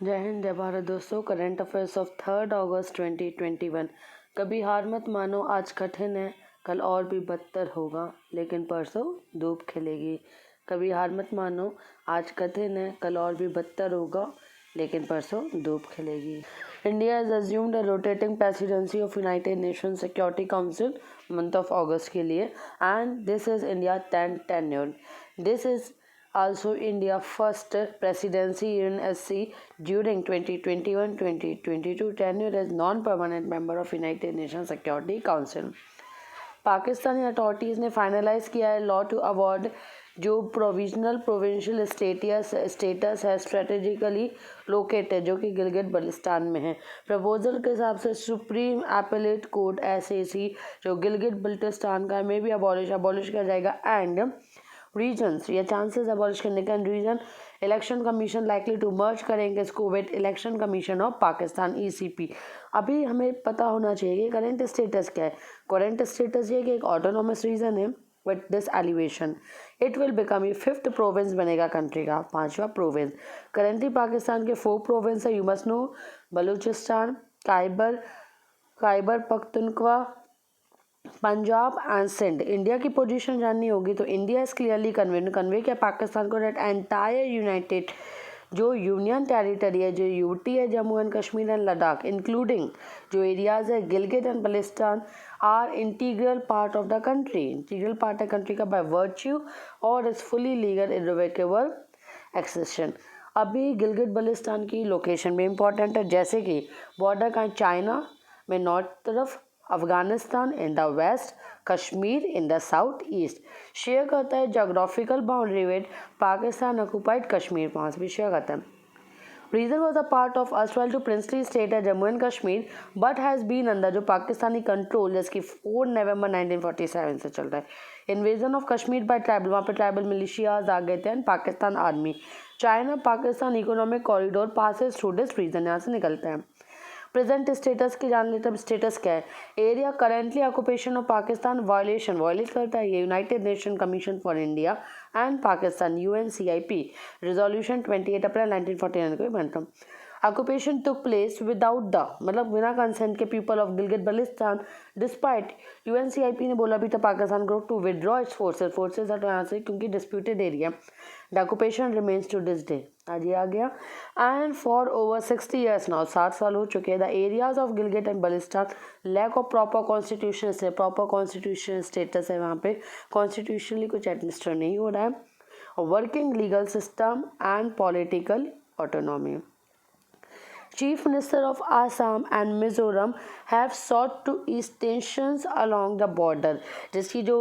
जय हिंद जय भारत दोस्तों। करंट अफेयर्स ऑफ 3 अगस्त 2021। कभी हार मत मानो, आज कठिन है, कल और भी बदतर होगा, लेकिन परसों धूप खिलेगी। कभी हार मत मानो, आज कठिन है, कल और भी बदतर होगा, लेकिन परसों धूप खिलेगी। India has assumed a rotating presidency of United Nations Security Council month of August के लिए, and this is India 10th tenure. This is also India first presidency in SC during 2021-2022 tenure as non-permanent member of United Nations Security Council. Pakistani authorities ने finalise किया है law to award जो provisional provincial status है strategically located, जो कि गिलगित बल्टिस्तान में है। Proposal के हिसाब से सुप्रीम एपेलेट कोर्ट SAC जो गिलगित बल्टिस्तान का में भी अबॉलिश किया जाएगा, एंड रीजन्स या चांसेस अबॉलिश करने का reason election commission likely to merge करेंगे इसको with election commission of Pakistan ECP। अभी हमें पता होना चाहिए कि करंट स्टेटस क्या है। करंट स्टेटस ये कि एक ऑटोनॉमस रीजन है with this elevation it will become ये 5th प्रोविंस बनेगा कंट्री का, 5वां प्रोविंस। करेंटली पाकिस्तान के 4 प्रोविंस है, you must know, Balochistan, Khyber Pakhtunkhwa, Punjab and Sindh. India की पोजीशन जाननी होगी तो इंडिया इज क्लियरली कन्वे किया पाकिस्तान को डेट एंटायर यूनाइटेड जो यूनियन टेरिटरी है, जो यूटी है, Jammu and Kashmir and Ladakh including जो एरियाज है Gilgit and Baltistan are integral part of the country. Integral part है कंट्री का बाय वर्च्यू और is fully legal irrevocable accession. अभी गिलगित बल्टिस्तान की लोकेशन भी इम्पॉर्टेंट है, जैसे कि बॉर्डर का चाइना में नॉर्थ तरफ, Afghanistan in the west, Kashmir in the south east. Share करता है geographical boundary with Pakistan occupied Kashmir, पास भी शेयर करता है। Region was a part of as well to princely state है Jammu and Kashmir, but has been under जो पाकिस्तानी कंट्रोल जिसकी 4 नवंबर 1947 से चल रहा है। Invasion of Kashmir by tribal, वहाँ पे ट्राइबल मिलिशियाज आ गए थे and Pakistan army. China Pakistan economic corridor passes through this region, यहाँ से निकलते हैं। प्रेजेंट स्टेटस की जान लेते हैं। स्टेटस क्या है? Area currently occupation of Pakistan violate करता है ये United Nation commission for India and Pakistan UNCIP resolution 28 April 1949 को बनता। Occupation took place without the मतलब बिना कंसेंट के people of Gilgit Baltistan despite UNCIP ने बोला भी था पाकिस्तान को टू विदड्रॉ इट्स फोर्सेज हटो यहाँ से क्योंकि disputed area. The occupation remains to this day, आज ये आ गया। And for over 60 years now, 60 साल हो चुके हैं। The areas of Gilgit and Baltistan lack of proper constitution से प्रॉपर कॉन्स्टिट्यूशन स्टेटस है, वहाँ पे कॉन्स्टिट्यूशनली कुछ एडमिनिस्टर नहीं हो रहा है। Working legal system and political autonomy. Chief Minister of Assam and Mizoram have sought to ease tensions along the border, जिसकी जो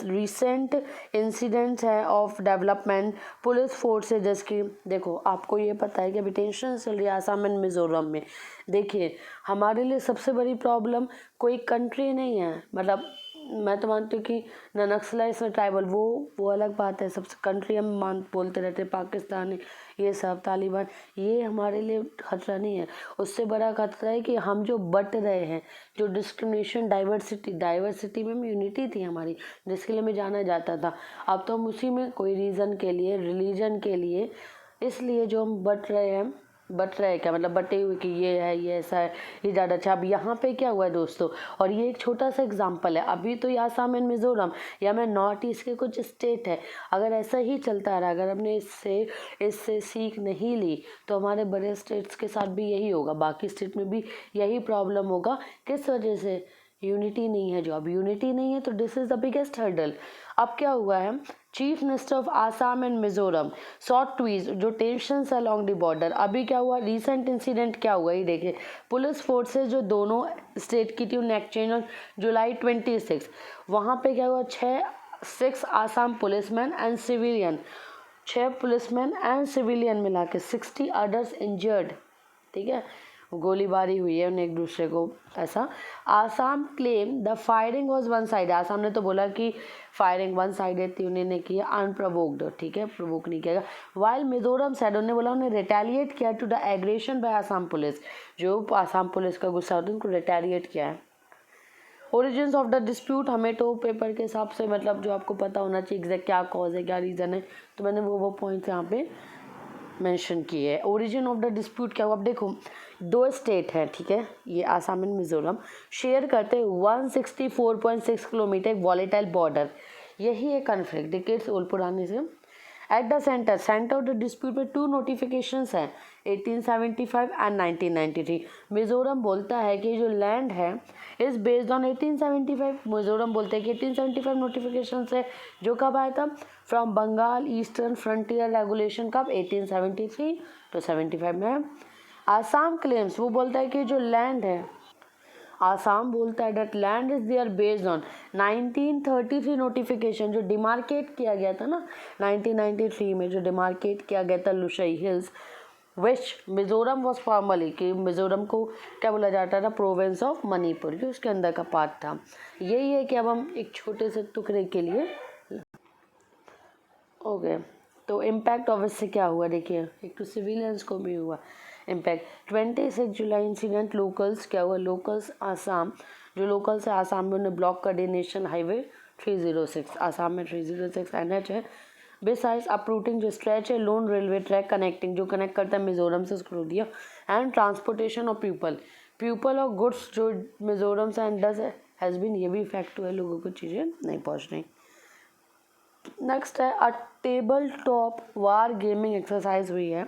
recent incidents है of development पुलिस फोर्स है जिसकी देखो आपको ये पता है कि अभी टेंशन चल रही है आसाम एंड मिजोरम में। देखिए हमारे लिए सबसे बड़ी प्रॉब्लम कोई कंट्री नहीं है, मतलब मैं तो मानती हूँ कि न नक्सलाइज न ट्राइबल वो अलग बात है, सबसे कंट्री हम बोलते रहते हैं पाकिस्तान ये सब तालिबान, ये हमारे लिए खतरा नहीं है। उससे बड़ा खतरा है कि हम जो बट रहे हैं, जो डिस्क्रिमिनेशन डाइवर्सिटी में यूनिटी थी हमारी जिसके लिए हमें जाना जाता था, अब तो हम उसी में कोई रीज़न के लिए रिलीजन के लिए इसलिए जो हम बट रहे हैं क्या मतलब बटे हुए कि ये है ये ऐसा है ये ज़्यादा अच्छा। अब यहाँ पे क्या हुआ है दोस्तों, और ये एक छोटा सा एग्जांपल है, अभी तो ये आसाम एंड मिजोरम या मैं नॉर्थ ईस्ट के कुछ स्टेट है, अगर ऐसा ही चलता रहा, अगर हमने इससे सीख नहीं ली तो हमारे बड़े स्टेट्स के साथ भी यही होगा, बाकी स्टेट में भी यही प्रॉब्लम होगा। किस वजह से? यूनिटी नहीं है। जो अब यूनिटी नहीं है तो this is the biggest hurdle. अब क्या हुआ है, chief minister of Assam and Mizoram sought to ease जो टेंशंस अलॉन्ग द बॉर्डर। अभी क्या हुआ, रिसेंट इंसिडेंट क्या हुआ ये देखिए, पुलिस फोर्सेस जो दोनों स्टेट की थी उन्हें एक्सचेंज ऑन जुलाई 26, वहाँ पे क्या हुआ 6 Assam policeman and civilian, 6 policeman and civilian मिला के 60 अदर्स इंजर्ड, ठीक है, गोलीबारी हुई है उन्हें एक दूसरे को ऐसा। Assam claim the firing was one side, Assam ने तो बोला कि फायरिंग वन साइडेड थी, उन्होंने किया अनप्रोवोक्ड, ठीक है, प्रोवोक नहीं किया। वाइल मिजोरम साइड उन्होंने बोला उन्हें रिटेलिएट किया to the aggression by Assam police, जो आसाम पुलिस का गुस्सा होता है उनको रिटेलिएट किया है। ओरिजिन्स ऑफ द डिस्प्यूट हमें तो पेपर के हिसाब से मतलब जो आपको पता होना चाहिए एग्जैक्ट क्या कॉज है क्या रीज़न है, तो मैंने वो पॉइंट्स यहाँ पे मेंशन की है। ओरिजिन ऑफ द डिस्प्यूट क्या हुआ, अब देखो दो स्टेट हैं, ठीक है, ये आसाम एंड मिजोरम शेयर करते हैं 164.6 किलोमीटर वॉलेटाइल बॉर्डर। यही है कन्फ्लिक्ट डिकेड्स ओल्ड पुराने से। At the centre of the dispute में 2 नोटिफिकेशंस हैं 1875 एंड 1993। मिजोरम बोलता है कि जो लैंड है इज बेस्ड ऑन 1875। मिजोरम बोलते हैं कि 1875 नोटिफिकेशन है जो कब आया था, from Bengal eastern frontier regulation कब 1873 तो 75 में। आसाम क्लेम्स, वो बोलता है कि जो लैंड है, आसाम बोलता है that land is their based on 1933 notification जो डिमार्केट किया गया था ना 1993 में, जो डिमार्केट किया गया था Lushai hills which Mizoram was formerly, कि मिजोरम को क्या बोला जाता था, प्रोविंस ऑफ मणिपुर, जो उसके अंदर का पार्ट था। यही है कि अब हम एक छोटे से टुकड़े के लिए ओके तो इम्पैक्ट ऑफिस से क्या हुआ देखिए, एक तो सिविलियंस को भी हुआ इम्पैक्ट। 26 जुलाई इंसिडेंट लोकल्स क्या हुआ, लोकल्स आसाम, जो लोकल्स है आसाम में उन्हें ब्लॉक कर दिया नेशनल हाईवे 306, आसाम में 306 NH है। बिसाइड्स अपरूटिंग जो स्ट्रेच है लोन रेलवे ट्रैक कनेक्टिंग, जो कनेक्ट करता है मिजोरम से उसको रोक दिया। एंड ट्रांसपोर्टेशन ऑफ पीपल और गुड्स जो मिजोरम से एंडस हैज़ बीन, ये भी इफेक्ट हुआ है, लोगों को चीज़ें नहीं पहुँच रही। नेक्स्ट है अ टेबल टॉप वार गेमिंग एक्सरसाइज हुई है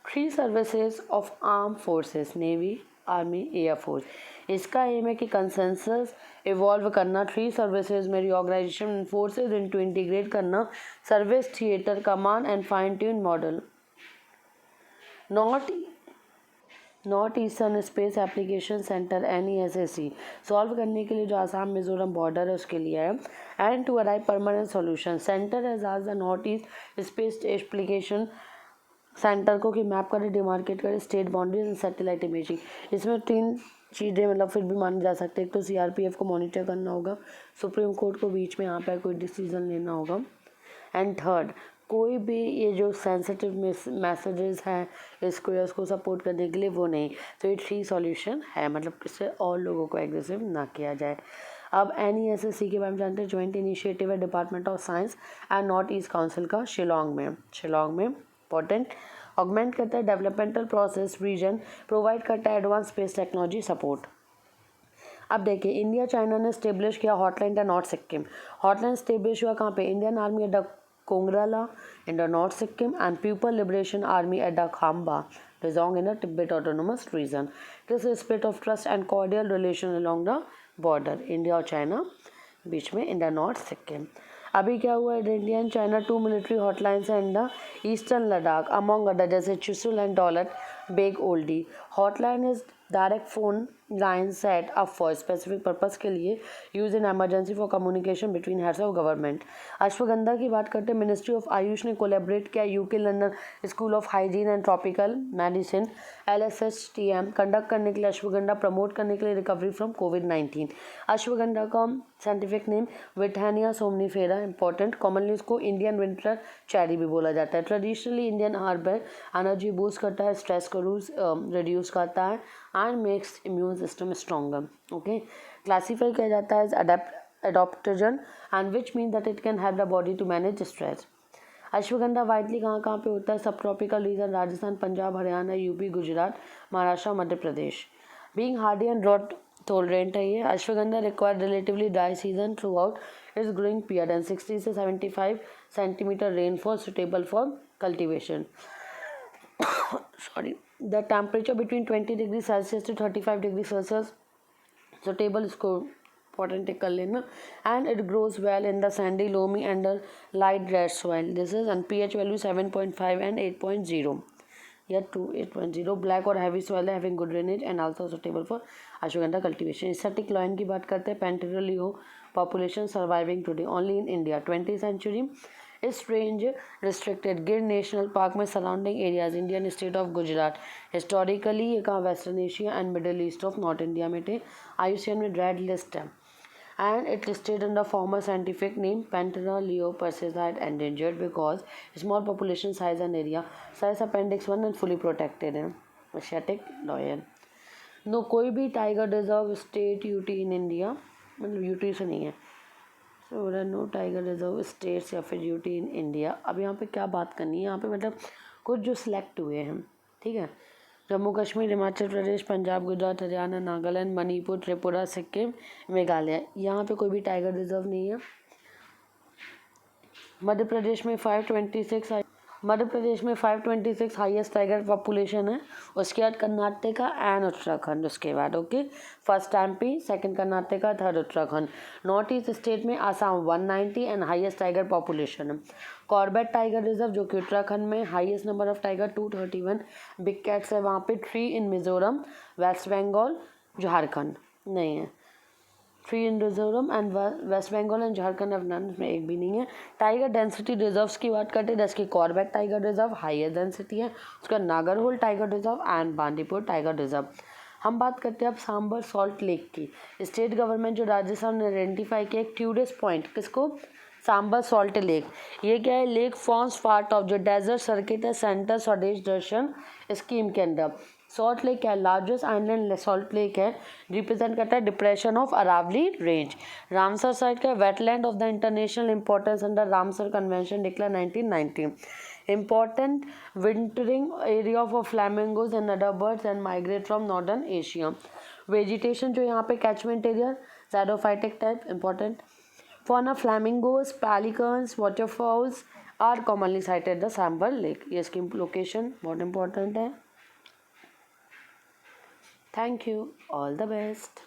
3 services of arm forces, navy army air force. इसका एम है कि कंसेंसस इवॉल्व करना 3 सर्विसेज में रीऑर्गेनाइजेशन फोर्सेज इनटू इंटीग्रेट करना service theatre command and fine tune model. North eastern space application centre NESSC solve करने के लिए जो आसाम मिजोरम बॉर्डर है उसके लिए है। And to arrive permanent solution centre has asked the north east space application centre को कि मैप करे डिमार्केट करे state boundaries and satellite imaging. इसमें 3 चीज़ें मतलब फिर भी माने जा सकते हैं, एक तो CRPF को मॉनिटर करना होगा, सुप्रीम कोर्ट को बीच में यहाँ पर कोई डिसीजन लेना होगा, एंड थर्ड कोई भी ये जो सेंसिटिव मैसेजेस हैं इसको या उसको सपोर्ट करने के लिए वो नहीं। तो ये 3 सॉल्यूशन है, मतलब इससे और लोगों को एग्रेसिव ना किया जाए। अब NESSC के बारे में जानते हैं, जॉइंट इनिशिएटिव है department of science and north east council का शिलोंग में इंपॉर्टेंट ऑगमेंट करता है डेवलपमेंटल प्रोसेस रीजन, प्रोवाइड करता है एडवांस स्पेस टेक्नोलॉजी सपोर्ट। अब देखिए इंडिया चाइना ने स्टेब्लिश किया hotline the north Sikkim. Hotline establish हुआ कहाँ पे, Indian army at the Kongrala in the north Sikkim and people liberation army at the Khamba Dzong in the Tibet autonomous region. This is spirit of trust and cordial relation along the border India और China बीच में in the north Sikkim. अभी क्या हुआ है, India and China 2 military हॉटलाइंस in the eastern Ladakh among other जैसे Chushul and Daulat Beg Oldi. Hotline is direct phone line set up for specific purpose के लिए use in emergency for communication between heads of government. Ashwagandha की बात करते हैं, मिनिस्ट्री ऑफ आयुष ने collaborate किया UK London school of hygiene and tropical medicine LSHTM conduct करने के लिए अश्वगंधा प्रमोट करने के लिए रिकवरी फ्रॉम COVID-19। अश्वगंधा का scientific name Withania somnifera important, commonly उसको इंडियन विंटर चेरी भी बोला जाता है। ट्रेडिशनली इंडियन हर्ब है, एनर्जी बूस्ट करता है, स्ट्रेस को रिड्यूस करता है and makes immune system stronger. Okay, classify किया जाता है as adaptogen and which means that it can help the body to manage stress। Ashwagandha widely कहाँ कहाँ पे होता है, सब tropical region Rajasthan Punjab Haryana UP Gujarat Maharashtra Madhya Pradesh. Being hardy and drought tolerant है ये। Ashwagandha require relatively dry season throughout is growing period and 60 से 75 centimetre rainfall suitable for cultivation. sorry, the temperature between 20 degrees Celsius to 35 degrees Celsius suitable इसको important कर लेना। and it grows well in the sandy loamy and the light red soil। this is and pH value 7.5 and 8.0 या 2 8.0 black और heavy soil है having good drainage and also suitable for ashwagandha cultivation। aesthetic loin की बात करते हैं, Pentarelio population surviving today only in India 20th century। इस range restricted गिर national park में surrounding areas Indian state of Gujarat. Historically ये कहाँ western Asia and middle east of north India में थे। IUCN में रेड लिस्ट है and it listed under former scientific name Panthera leo persicide endangered because small population size and area, size appendix 1 and fully protected है। Asiatic lion no कोई भी tiger deserve state UT in India, मतलब UT से नहीं है, no tiger reserve states या फिर UT in India. अब यहाँ पे क्या बात करनी है, यहाँ पे मतलब कुछ जो सिलेक्ट हुए हैं, ठीक है। जम्मू कश्मीर, हिमाचल प्रदेश, पंजाब, गुजरात, हरियाणा, नागालैंड, मणिपुर, त्रिपुरा, सिक्किम, मेघालय। यहाँ पे कोई भी टाइगर रिजर्व नहीं है। मध्य प्रदेश में 526 हाईएस्ट टाइगर पॉपुलेशन है। उसके बाद कर्नाटका एंड उत्तराखंड, उसके बाद okay. First MP, second Karnataka, third Uttarakhand. North east state में Assam 190 and highest tiger population है। कॉर्बेट टाइगर रिजर्व जो कि उत्तराखंड में, highest number of tiger 231 big cats है वहाँ पे। 3 इन मिजोरम, वेस्ट बंगाल, झारखंड नहीं है। 3 in Mizoram and west Bengal and Jharkhand have none, इसमें एक भी नहीं है। टाइगर डेंसिटी रिजर्व्स की बात करते हैं, जैसे कि Corbett tiger reserve highest density है, उसका Nagarhole tiger reserve and Bandipur tiger reserve. हम बात करते हैं अब सांबर सॉल्ट लेक की। स्टेट गवर्नमेंट जो राजस्थान ने आइडेंटिफाई किया एक टूरिस्ट पॉइंट, किसको? Sambhar salt lake. ये क्या है? लेक फॉर्म्स पार्ट ऑफ जो डेजर्ट सर्किट है सेंटर स्वदेश दर्शन स्कीम के अंदर। सॉल्ट लेक क्या है? लार्जेस्ट आइलैंड सॉल्ट लेक है, रिप्रेजेंट करता है depression of Aravalli range. Ramsar site का wetland of the international importance under Ramsar convention declare 1990। Important wintering area for flamingos and other birds and migrate from northern Asia. Vegetation जो यहाँ पे catchment area xerophytic type important. Fauna flamingos, pelicans, waterfowls are commonly sighted at the Sambar Lake. ये इसकी location बहुत important है. Thank you. All the best.